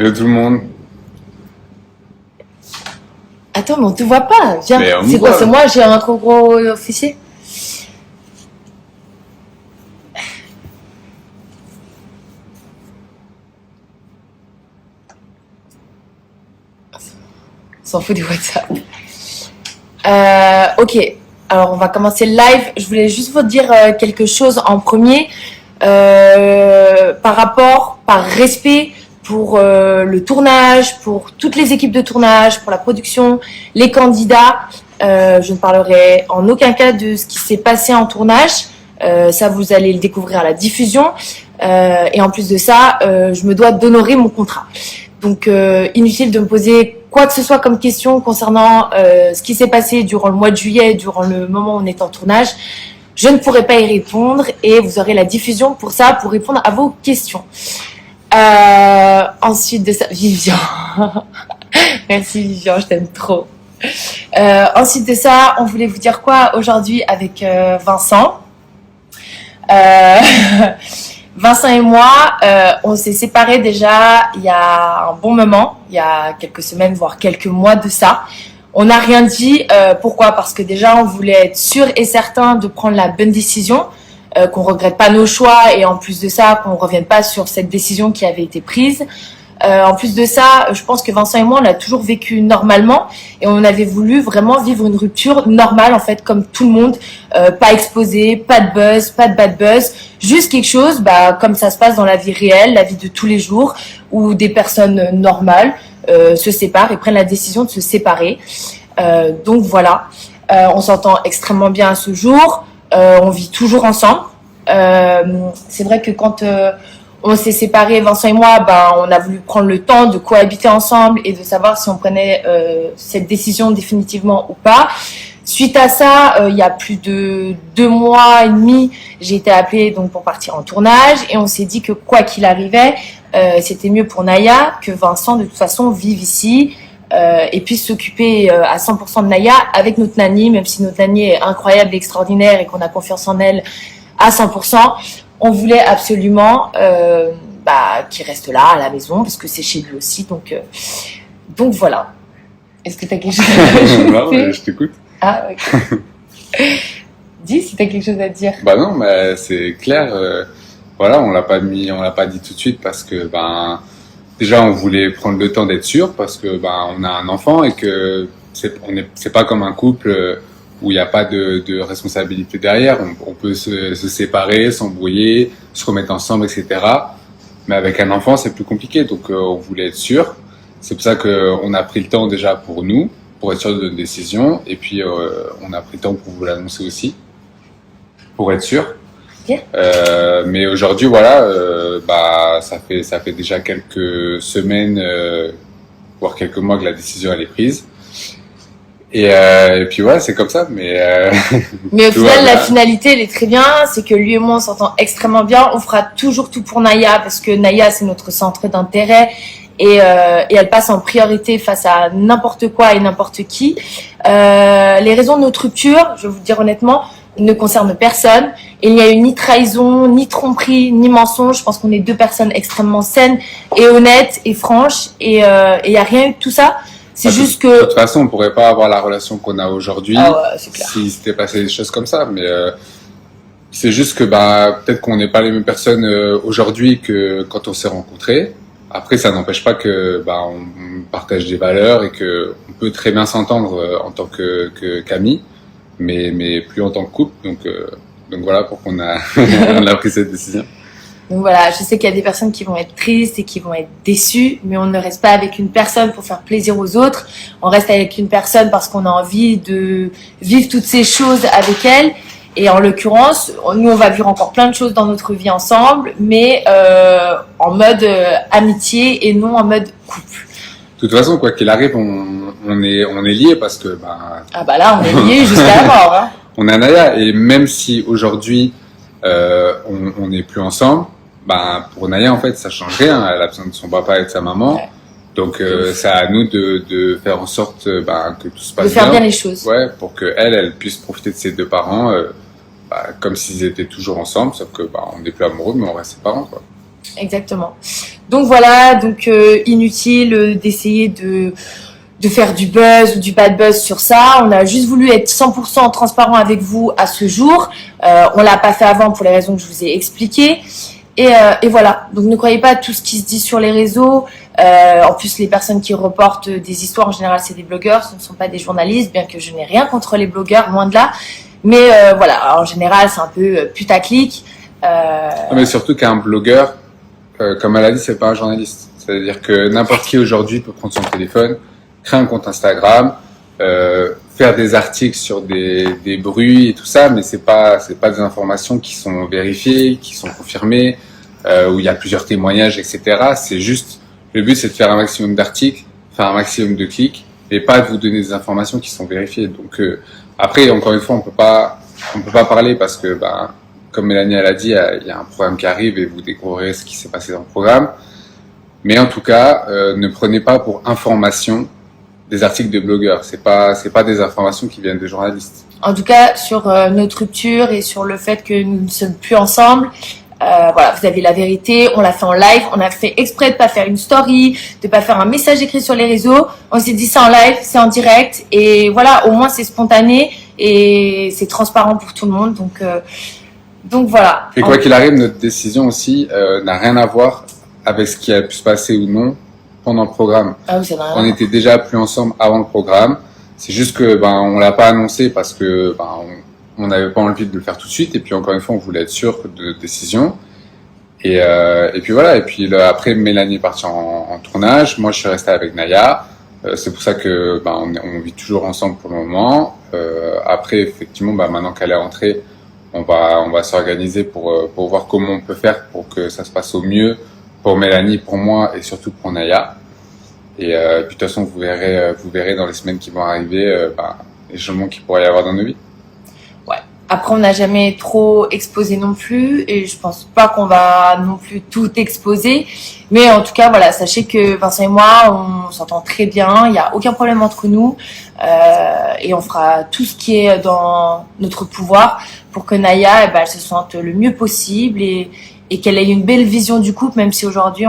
Hello tout le monde. Attends, mais on te voit pas. Viens, c'est quoi? C'est moi, j'ai un trop gros officier. On s'en fout du WhatsApp. Ok, alors on va commencer le live. Je voulais juste vous dire quelque chose en premier. Par respect pour le tournage, pour toutes les équipes de tournage, pour la production, les candidats. Je ne parlerai en aucun cas de ce qui s'est passé en tournage. Ça, vous allez le découvrir à la diffusion. Et en plus de ça, je me dois d'honorer mon contrat. Donc, inutile de me poser quoi que ce soit comme question concernant ce qui s'est passé durant le mois de juillet, durant le moment où on est en tournage. Je ne pourrai pas y répondre et vous aurez la diffusion pour ça, pour répondre à vos questions. Ensuite de ça, Vivian. Merci Vivian, je t'aime trop. Ensuite de ça, on voulait vous dire quoi aujourd'hui avec Vincent. Vincent et moi, on s'est séparés déjà il y a un bon moment, il y a quelques semaines, voire quelques mois de ça. On n'a rien dit. Pourquoi? Parce que déjà, on voulait être sûr et certain de prendre la bonne décision, qu'on regrette pas nos choix et en plus de ça, qu'on revienne pas sur cette décision qui avait été prise. En plus de ça, je pense que Vincent et moi, on a toujours vécu normalement et on avait voulu vraiment vivre une rupture normale, en fait, comme tout le monde, pas exposé, pas de buzz, pas de bad buzz, juste quelque chose, comme ça se passe dans la vie réelle, la vie de tous les jours, où des personnes normales se séparent et prennent la décision de se séparer. Donc voilà, on s'entend extrêmement bien à ce jour, on vit toujours ensemble. C'est vrai que quand on s'est séparés, Vincent et moi, on a voulu prendre le temps de cohabiter ensemble et de savoir si on prenait cette décision définitivement ou pas. Suite à ça, il y a plus de 2 mois et demi, j'ai été appelée donc pour partir en tournage et on s'est dit que quoi qu'il arrivait, c'était mieux pour Naya que Vincent de toute façon vive ici et puisse s'occuper à 100% de Naya avec notre nanny, même si notre nanny est incroyable et extraordinaire et qu'on a confiance en elle à 100%. On voulait absolument qu'il reste là à la maison parce que c'est chez lui aussi. Donc voilà. Est-ce que tu as quelque chose à dire? Non, je t'écoute. Ah, ok. Dis si tu as quelque chose à dire. Non, mais c'est clair. Voilà, on l'a pas dit tout de suite parce que déjà on voulait prendre le temps d'être sûr parce que on a un enfant et que c'est pas comme un couple où il n'y a pas de responsabilité derrière. On peut se séparer, s'embrouiller, se remettre ensemble, etc. Mais avec un enfant, c'est plus compliqué. Donc, on voulait être sûr. C'est pour ça qu'on a pris le temps déjà pour nous, pour être sûr de notre décision. Et puis, on a pris le temps pour vous l'annoncer aussi, pour être sûr. Yeah. Mais aujourd'hui, voilà, ça fait déjà quelques semaines, voire quelques mois que la décision elle est prise. Et puis ouais, c'est comme ça, mais au final, la finalité, elle est très bien. C'est que lui et moi, on s'entend extrêmement bien. On fera toujours tout pour Naya parce que Naya, c'est notre centre d'intérêt et elle passe en priorité face à n'importe quoi et n'importe qui. Les raisons de notre rupture, je vais vous dire honnêtement, ne concernent personne. Il n'y a eu ni trahison, ni tromperie, ni mensonge. Je pense qu'on est 2 personnes extrêmement saines et honnêtes et franches et il n'y a rien eu de tout ça. C'est juste que... De toute façon, on pourrait pas avoir la relation qu'on a aujourd'hui si s'était passé des choses comme ça. Mais c'est juste que peut-être qu'on n'est pas les mêmes personnes aujourd'hui que quand on s'est rencontrés. Après, ça n'empêche pas que on partage des valeurs et que on peut très bien s'entendre en tant qu'amis, mais plus en tant que couple. Donc voilà pourquoi on a pris cette décision. Donc voilà, je sais qu'il y a des personnes qui vont être tristes et qui vont être déçues, mais on ne reste pas avec une personne pour faire plaisir aux autres. On reste avec une personne parce qu'on a envie de vivre toutes ces choses avec elle. Et en l'occurrence, nous, on va vivre encore plein de choses dans notre vie ensemble, mais en mode amitié et non en mode couple. De toute façon, quoi qu'il arrive, on est liés parce que là, on est liés jusqu'à la mort. Hein. On a Naya et même si aujourd'hui on n'est plus ensemble, pour Naya en fait ça change rien. Elle a besoin de son papa et de sa maman. Ouais. Donc c'est à nous de faire en sorte que tout se passe bien. De faire bien les choses. Ouais, pour que elle puisse profiter de ses 2 parents comme s'ils étaient toujours ensemble, sauf que on n'est plus amoureux mais on reste ses parents quoi. Exactement. Donc voilà, donc inutile d'essayer de faire du buzz ou du bad buzz sur ça. On a juste voulu être 100% transparent avec vous à ce jour. On l'a pas fait avant pour les raisons que je vous ai expliquées. Et voilà. Donc ne croyez pas à tout ce qui se dit sur les réseaux. En plus, les personnes qui reportent des histoires, en général, c'est des blogueurs, ce ne sont pas des journalistes, bien que je n'ai rien contre les blogueurs, loin de là. Mais voilà, en général, c'est un peu putaclic. Mais surtout qu'un blogueur, comme elle a dit, c'est pas un journaliste. C'est-à-dire que n'importe qui aujourd'hui peut prendre son téléphone, créer un compte Instagram, faire des articles sur des bruits et tout ça, mais c'est pas des informations qui sont vérifiées, qui sont confirmées, où il y a plusieurs témoignages, etc. C'est juste, le but c'est de faire un maximum d'articles, faire un maximum de clics, et pas de vous donner des informations qui sont vérifiées. Donc après, encore une fois, on peut pas parler parce que comme Mélanie elle a dit, il y a un programme qui arrive et vous découvrirez ce qui s'est passé dans le programme. Mais en tout cas, ne prenez pas pour information des articles de blogueurs. C'est pas des informations qui viennent de journalistes. En tout cas, sur notre rupture et sur le fait que nous ne sommes plus ensemble, voilà, vous avez la vérité. On l'a fait en live. On a fait exprès de pas faire une story, de pas faire un message écrit sur les réseaux. On s'est dit c'est en live, c'est en direct, et voilà, au moins c'est spontané et c'est transparent pour tout le monde. Donc voilà. Et quoi qu'il arrive, notre décision aussi n'a rien à voir avec ce qui a pu se passer ou non pendant le programme. Ah oui, ça n'a rien à On voir. était déjà plus ensemble avant le programme. C'est juste que on l'a pas annoncé parce que on n'avait pas envie de le faire tout de suite. Et puis encore une fois, on voulait être sûr de décision. Et puis voilà. Et puis là, après, Mélanie est partie en tournage. Moi, je suis resté avec Naya. C'est pour ça que on vit toujours ensemble pour le moment. Après, effectivement, maintenant qu'elle est rentrée, on va s'organiser pour voir comment on peut faire pour que ça se passe au mieux pour Mélanie, pour moi et surtout pour Naya. Et puis de toute façon, vous verrez dans les semaines qui vont arriver les changements qu'il pourrait y avoir dans nos vies. Ouais. Après, on n'a jamais trop exposé non plus, et je pense pas qu'on va non plus tout exposer. Mais en tout cas, voilà, sachez que Vincent et moi, on s'entend très bien. Il n'y a aucun problème entre nous, et on fera tout ce qui est dans notre pouvoir pour que Naya, elle se sente le mieux possible et qu'elle ait une belle vision du couple, même si aujourd'hui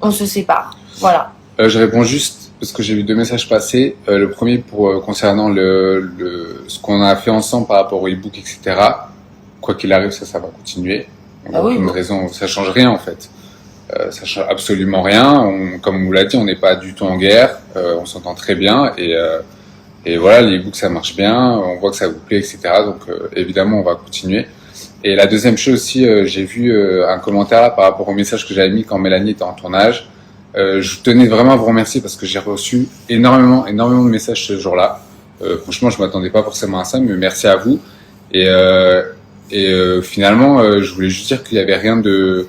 on se sépare. Voilà. Je réponds juste parce que j'ai vu 2 messages passer. Le premier concernant ce qu'on a fait ensemble par rapport au e-book, etc. Quoi qu'il arrive, ça va continuer. Donc, aucune raison, ça change rien en fait. Ça change absolument rien. Comme on vous l'a dit, on n'est pas du tout en guerre. On s'entend très bien et voilà, l'e-book ça marche bien. On voit que ça vous plaît, etc. Donc évidemment, on va continuer. Et la deuxième chose aussi, j'ai vu un commentaire là par rapport au message que j'avais mis quand Mélanie était en tournage. Je tenais vraiment à vous remercier parce que j'ai reçu énormément de messages ce jour-là. Franchement, je m'attendais pas forcément à ça, mais merci à vous. Et finalement, je voulais juste dire qu'il y avait rien de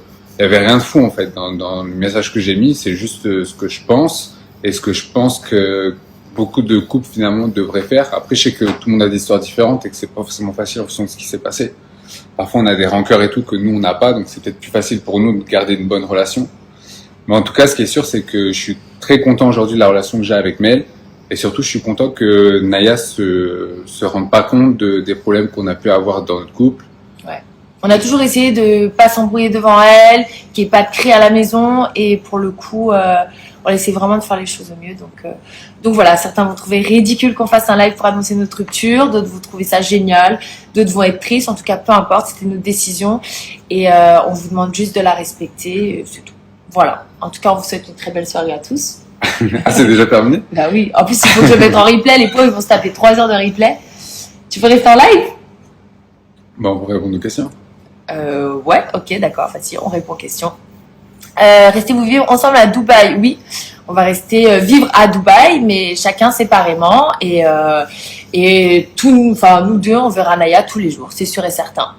fou en fait dans le message que j'ai mis. C'est juste ce que je pense et ce que je pense que beaucoup de couples finalement devraient faire. Après, je sais que tout le monde a des histoires différentes et que c'est pas forcément facile en fonction de ce qui s'est passé. Parfois, on a des rancœurs et tout que nous on n'a pas, donc c'est peut-être plus facile pour nous de garder une bonne relation. Mais en tout cas, ce qui est sûr, c'est que je suis très content aujourd'hui de la relation que j'ai avec Mel. Et surtout, je suis content que Naya se rende pas compte des problèmes qu'on a pu avoir dans notre couple. Ouais. On a toujours essayé de pas s'embrouiller devant elle, qu'il n'y ait pas de cris à la maison. Et pour le coup, on essaie vraiment de faire les choses au mieux. Donc voilà, certains vont trouver ridicule qu'on fasse un live pour annoncer notre rupture. D'autres vont trouver ça génial. D'autres vont être tristes. En tout cas, peu importe, c'était notre décision. Et on vous demande juste de la respecter. C'est tout. Voilà. En tout cas, on vous souhaite une très belle soirée à tous. Ah, c'est déjà terminé? Bah oui. En plus, il faut que je le mette en replay. Les pauvres, ils vont se taper 3 heures de replay. Tu peux rester en live? On va répondre aux questions. Ouais, ok, d'accord. Vas-y, on répond aux questions. Restez-vous vivre ensemble à Dubaï? Oui, on va rester vivre à Dubaï, mais chacun séparément. Et nous deux, on verra Naya tous les jours, c'est sûr et certain.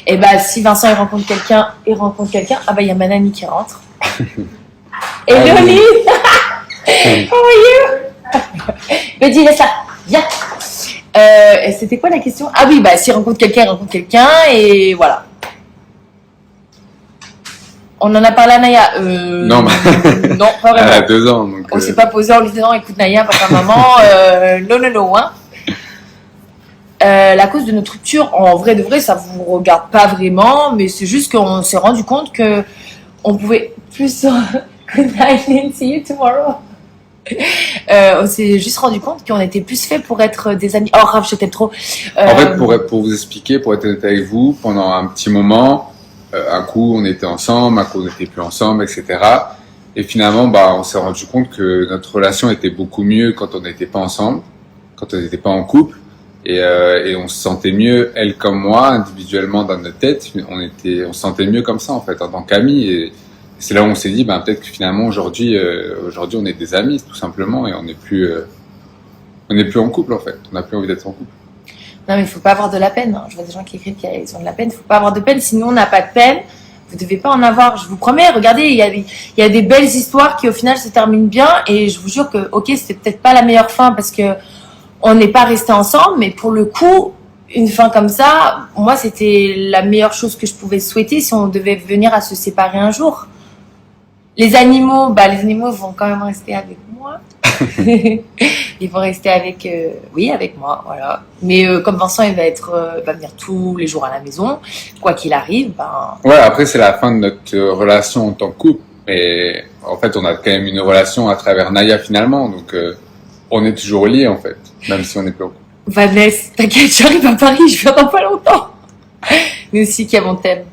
Et si Vincent il rencontre quelqu'un, ah il y a Manani qui rentre. Et Léonie, how are you? Me dis, laisse là, viens. C'était quoi la question? Ah oui, s'il rencontre quelqu'un, il rencontre quelqu'un, et voilà. On en a parlé à Naya. Non, non, pas vraiment. Elle a 2 ans. Donc, on s'est pas posé en lui disant, écoute Naya, papa, maman, non, hein. La cause de notre rupture, en vrai de vrai, ça vous regarde pas vraiment, mais c'est juste qu'on s'est rendu compte que on pouvait plus... Good night, and see you tomorrow. On s'est juste rendu compte qu'on était plus fait pour être des amis. Oh, Raph, je t'aime trop. En fait, pour vous expliquer, pour être honnête avec vous, pendant un petit moment, un coup on était ensemble, un coup on n'était plus ensemble, etc. Et finalement, on s'est rendu compte que notre relation était beaucoup mieux quand on n'était pas ensemble, quand on n'était pas en couple. Et on se sentait mieux, elle comme moi, individuellement dans notre tête. On se sentait mieux comme ça, en fait, en tant qu'amis. Et c'est là où on s'est dit, peut-être que finalement, aujourd'hui, on est des amis, tout simplement, et on n'est plus en couple, en fait. On n'a plus envie d'être en couple. Non, mais il faut pas avoir de la peine. Je vois des gens qui écrivent qu'ils ont de la peine. Il faut pas avoir de peine. Sinon, on n'a pas de peine. Vous devez pas en avoir. Je vous promets. Regardez, il y a des belles histoires qui, au final, se terminent bien. Et je vous jure que, ok, c'était peut-être pas la meilleure fin parce que on n'est pas restés ensemble. Mais pour le coup, une fin comme ça, moi, c'était la meilleure chose que je pouvais souhaiter si on devait venir à se séparer un jour. Les animaux vont quand même rester avec moi. Ils vont rester avec moi, voilà. Mais comme Vincent, il va venir tous les jours à la maison, quoi qu'il arrive, Ouais, après c'est la fin de notre relation en tant que couple, mais en fait on a quand même une relation à travers Naya finalement, donc on est toujours liés en fait, même si on n'est plus en couple. Vanessa, t'inquiète, j'arrive à Paris, je viens dans pas longtemps. Nous aussi qui avons thème.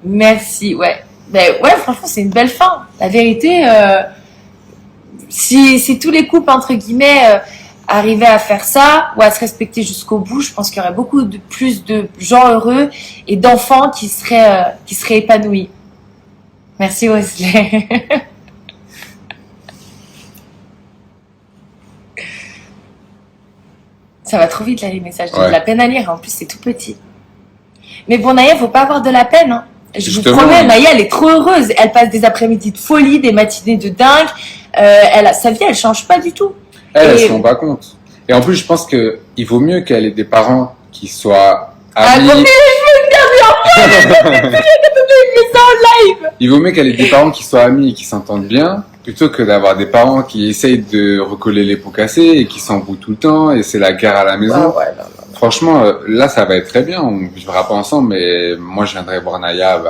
Merci, ouais. Ouais, franchement, c'est une belle fin. La vérité, si tous les couples, entre guillemets, arrivaient à faire ça, ou à se respecter jusqu'au bout, je pense qu'il y aurait beaucoup plus de gens heureux et d'enfants qui seraient épanouis. Merci, Wesley. Ça va trop vite, là, les messages. J'ai de la peine à lire. En plus, c'est tout petit. Mais bon, Naya, faut pas avoir de la peine, hein. Je vous promets, Naya, elle est trop heureuse. Elle passe des après-midi de folie, des matinées de dingue. Sa vie, elle change pas du tout. Elle se rend pas compte. Et en plus, je pense que il vaut mieux qu'elle ait des parents qui soient amis. Il vaut mieux qu'elle ait des parents qui soient amis et qui s'entendent bien, plutôt que d'avoir des parents qui essayent de recoller les pots cassés et qui s'embrouillent tout le temps et c'est la guerre à la maison. Franchement, là, ça va être très bien. On vivra pas ensemble, mais moi, je viendrai voir Naya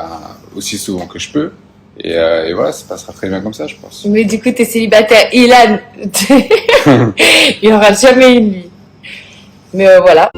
aussi souvent que je peux. Et voilà, ça passera très bien comme ça, je pense. Mais du coup, t'es célibataire. Ilan, il n'y aura jamais une vie. Mais voilà.